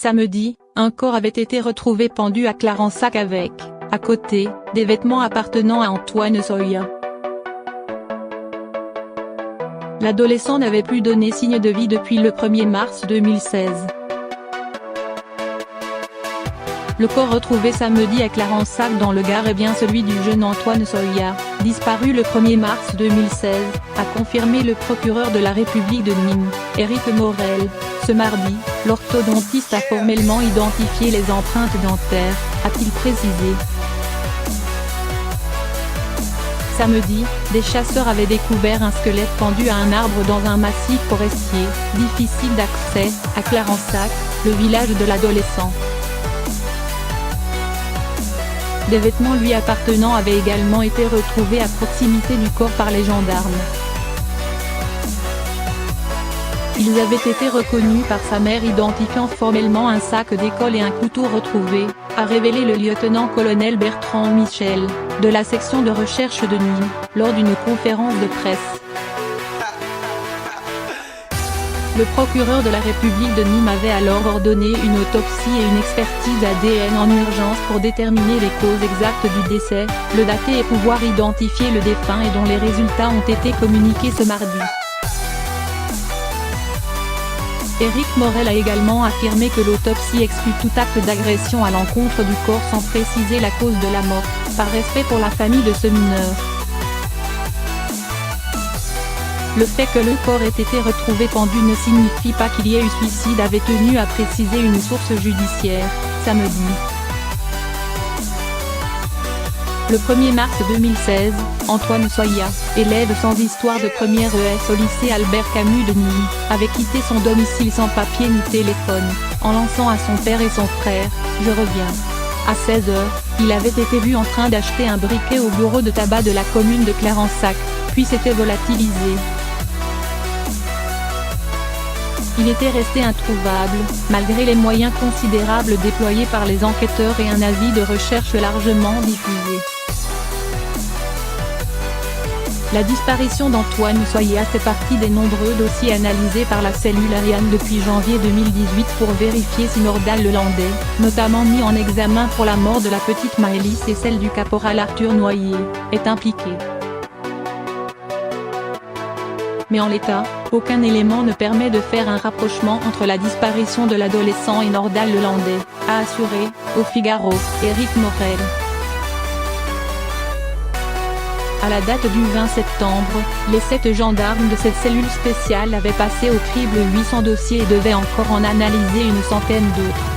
Samedi, un corps avait été retrouvé pendu à Clarensac avec, à côté, des vêtements appartenant à Antoine Soya. L'adolescent n'avait plus donné signe de vie depuis le 1er mars 2016. Le corps retrouvé samedi à Clarensac dans le Gard est bien celui du jeune Antoine Soya, disparu le 1er mars 2016, a confirmé le procureur de la République de Nîmes, Éric Morel. Ce mardi, l'orthodontiste a formellement identifié les empreintes dentaires, a-t-il précisé. Samedi, des chasseurs avaient découvert un squelette pendu à un arbre dans un massif forestier, difficile d'accès, à Clarensac, le village de l'adolescent. Des vêtements lui appartenant avaient également été retrouvés à proximité du corps par les gendarmes. Ils avaient été reconnus par sa mère identifiant formellement un sac d'école et un couteau retrouvé, a révélé le lieutenant-colonel Bertrand Michel, de la section de recherche de Nîmes, lors d'une conférence de presse. Le procureur de la République de Nîmes avait alors ordonné une autopsie et une expertise ADN en urgence pour déterminer les causes exactes du décès, le dater et pouvoir identifier le défunt et dont les résultats ont été communiqués ce mardi. Éric Morel a également affirmé que l'autopsie exclut tout acte d'agression à l'encontre du corps sans préciser la cause de la mort, par respect pour la famille de ce mineur. Le fait que le corps ait été retrouvé pendu ne signifie pas qu'il y ait eu suicide, avait tenu à préciser une source judiciaire, samedi. Le 1er mars 2016, Antoine Soya, élève sans histoire de première ES au lycée Albert Camus de Nîmes, avait quitté son domicile sans papier ni téléphone, en lançant à son père et son frère « Je reviens ». À 16 h, il avait été vu en train d'acheter un briquet au bureau de tabac de la commune de Clarensac, puis s'était volatilisé. Il était resté introuvable, malgré les moyens considérables déployés par les enquêteurs et un avis de recherche largement diffusé. La disparition d'Antoine Soya fait partie des nombreux dossiers analysés par la cellule Ariane depuis janvier 2018 pour vérifier si Nordal Lelandais, notamment mis en examen pour la mort de la petite Maëlys et celle du caporal Arthur Noyer, est impliqué. Mais en l'état, aucun élément ne permet de faire un rapprochement entre la disparition de l'adolescent et Nordal Lelandais, a assuré, au Figaro, Éric Morel. À la date du 20 septembre, les 7 gendarmes de cette cellule spéciale avaient passé au crible 800 dossiers et devaient encore en analyser une centaine d'autres.